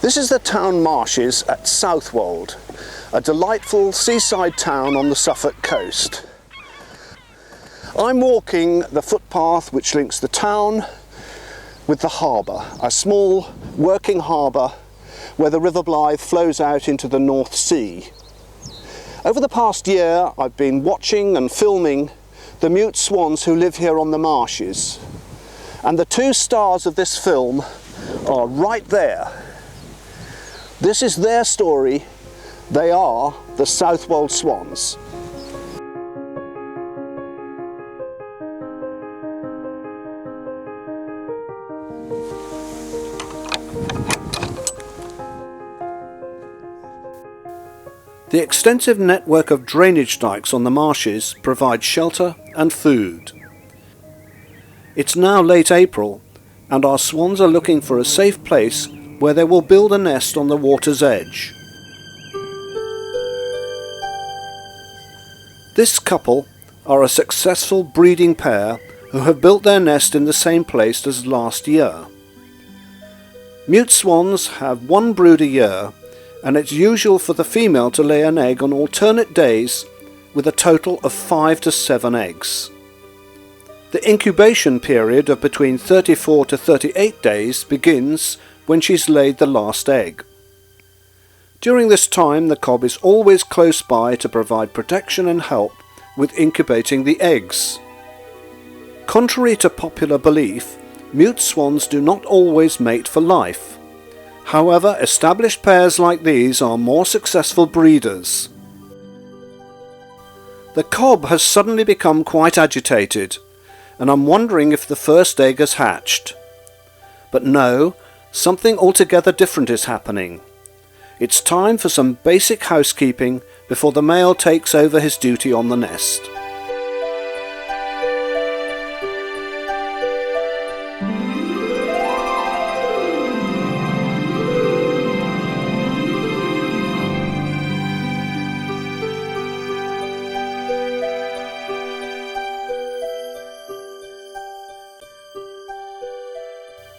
This is the town Marshes at Southwold, a delightful seaside town on the Suffolk coast. I'm walking the footpath which links the town with the harbour, a small working harbour where the River Blythe flows out into the North Sea. Over the past year I've been watching and filming the mute swans who live here on the marshes, and the two stars of this film are right there. This is their story. They are the Southwold Swans. The extensive network of drainage dikes on the marshes provides shelter and food. It's now late April, and our swans are looking for a safe place where they will build a nest on the water's edge. This couple are a successful breeding pair who have built their nest in the same place as last year. Mute swans have one brood a year, and it's usual for the female to lay an egg on alternate days with a total of 5 to 7 eggs. The incubation period of between 34 to 38 days begins when she's laid the last egg. During this time, the cob is always close by to provide protection and help with incubating the eggs. Contrary to popular belief, mute swans do not always mate for life. However, established pairs like these are more successful breeders. The cob has suddenly become quite agitated, and I'm wondering if the first egg has hatched. But no, something altogether different is happening. It's time for some basic housekeeping before the male takes over his duty on the nest.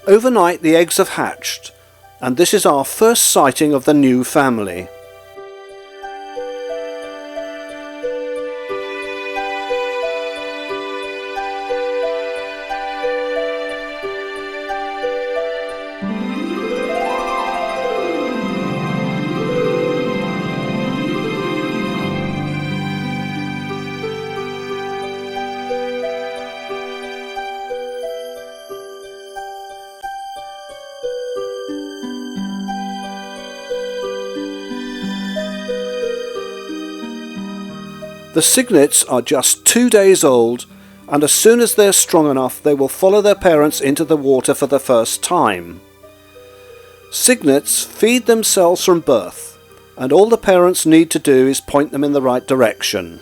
Overnight the eggs have hatched, and this is our first sighting of the new family. The cygnets are just 2 days old, and as soon as they're strong enough they will follow their parents into the water for the first time. Cygnets feed themselves from birth, and all the parents need to do is point them in the right direction.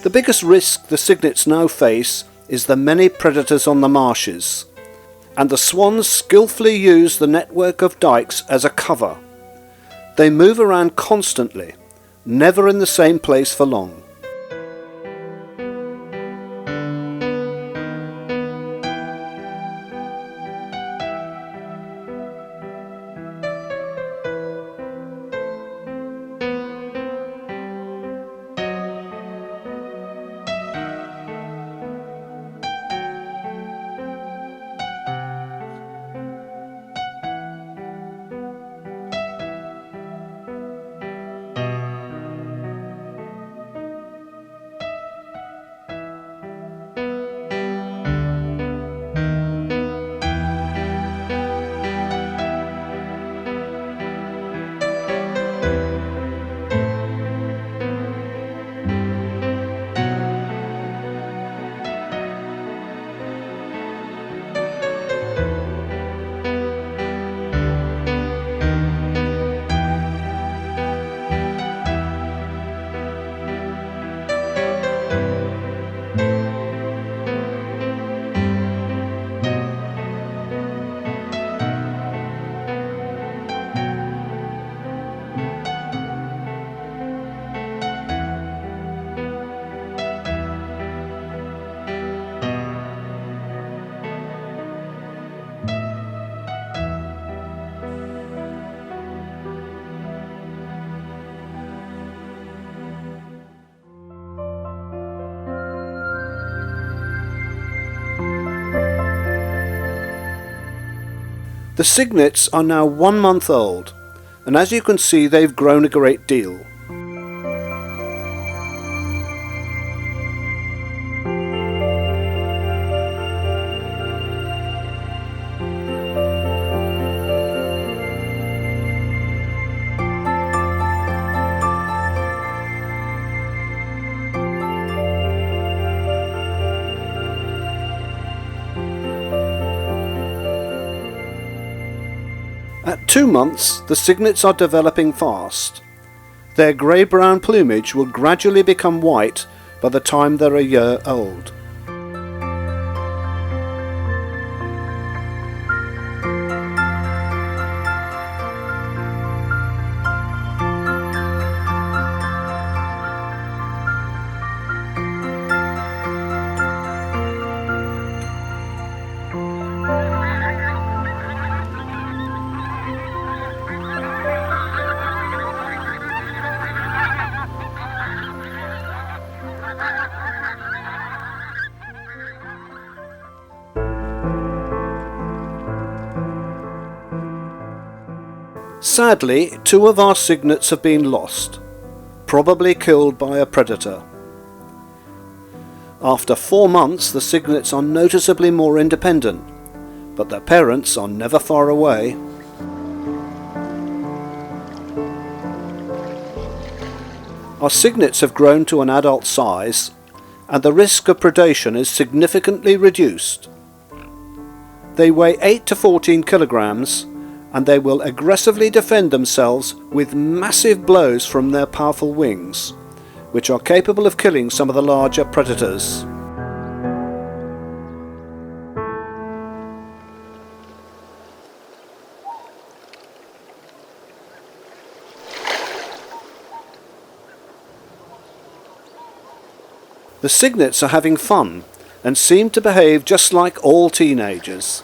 The biggest risk the cygnets now face is the many predators on the marshes, and the swans skillfully use the network of dikes as a cover. They move around constantly, never in the same place for long. The cygnets are now 1 month old, and as you can see they've grown a great deal. At 2 months, the cygnets are developing fast. Their grey-brown plumage will gradually become white by the time they're a year old. Sadly, 2 of our cygnets have been lost, probably killed by a predator. After 4 months, the cygnets are noticeably more independent, but their parents are never far away. Our cygnets have grown to an adult size, and the risk of predation is significantly reduced. They weigh 8 to 14 kilograms, and they will aggressively defend themselves with massive blows from their powerful wings, which are capable of killing some of the larger predators. The cygnets are having fun and seem to behave just like all teenagers.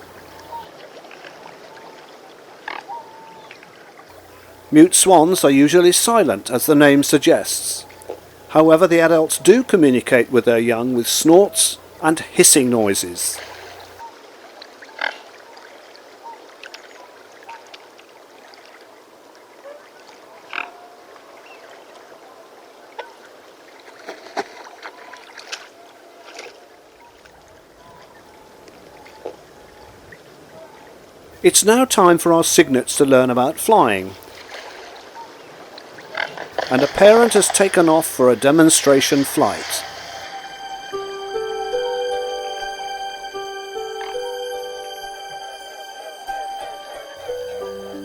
Mute swans are usually silent, as the name suggests. However, the adults do communicate with their young with snorts and hissing noises. It's now time for our cygnets to learn about flying, and a parent has taken off for a demonstration flight.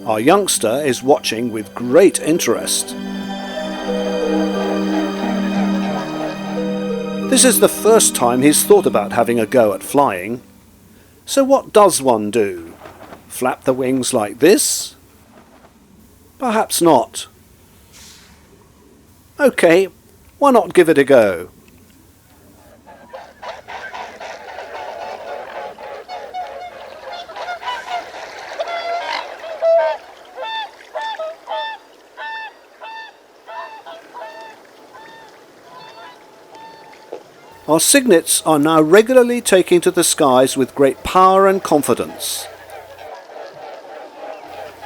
Our youngster is watching with great interest. This is the first time he's thought about having a go at flying. So what does one do? Flap the wings like this? Perhaps not. Okay, why not give it a go? Our cygnets are now regularly taking to the skies with great power and confidence.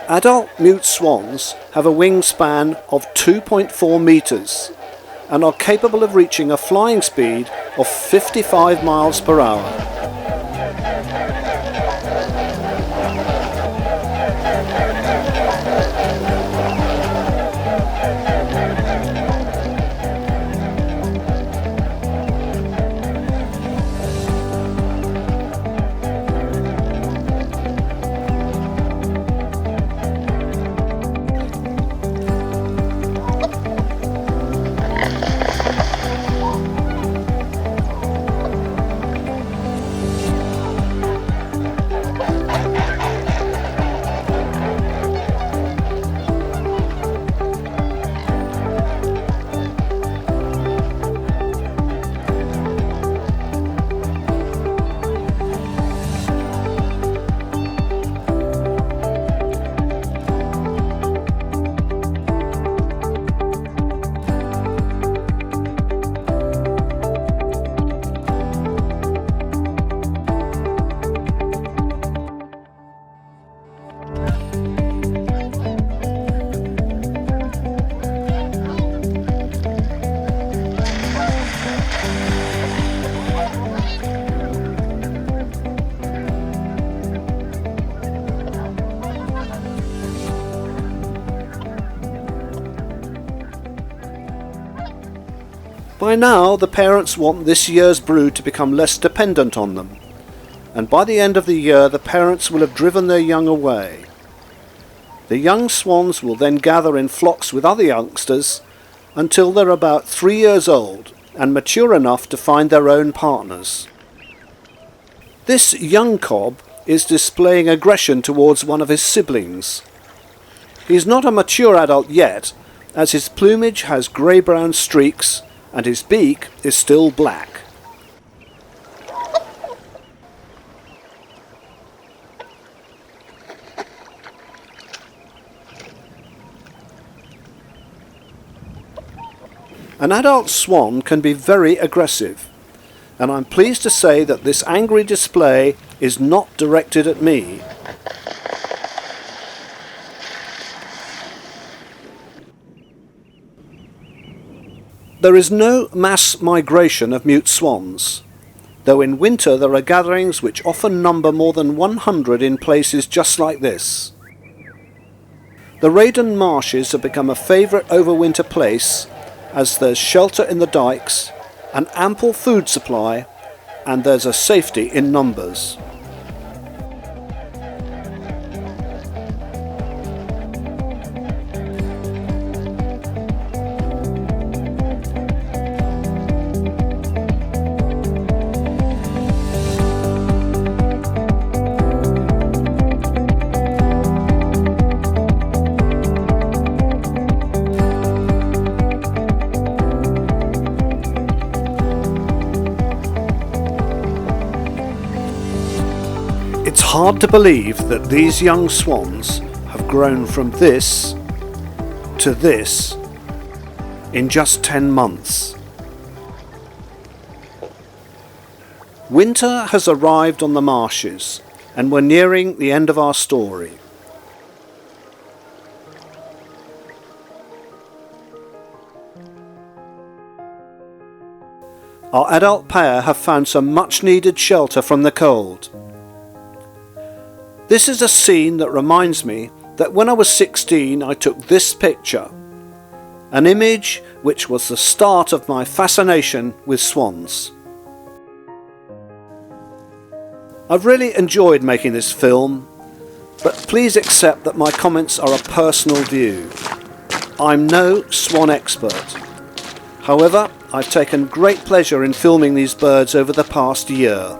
Adult mute swans have a wingspan of 2.4 metres and are capable of reaching a flying speed of 55 miles per hour. By now, the parents want this year's brood to become less dependent on them, and by the end of the year the parents will have driven their young away. The young swans will then gather in flocks with other youngsters until they're about 3 years old and mature enough to find their own partners. This young cob is displaying aggression towards one of his siblings. He's not a mature adult yet, as his plumage has grey-brown streaks and his beak is still black. An adult swan can be very aggressive, and I'm pleased to say that this angry display is not directed at me. There is no mass migration of mute swans, though in winter there are gatherings which often number more than 100 in places just like this. The Reydon Marshes have become a favourite overwinter place as there's shelter in the dikes, an ample food supply, and there's a safety in numbers. It's hard to believe that these young swans have grown from this to this in just 10 months. Winter has arrived on the marshes, and we're nearing the end of our story. Our adult pair have found some much needed shelter from the cold. This is a scene that reminds me that when I was 16 I took this picture, an image which was the start of my fascination with swans. I've really enjoyed making this film, but please accept that my comments are a personal view. I'm no swan expert. However, I've taken great pleasure in filming these birds over the past year.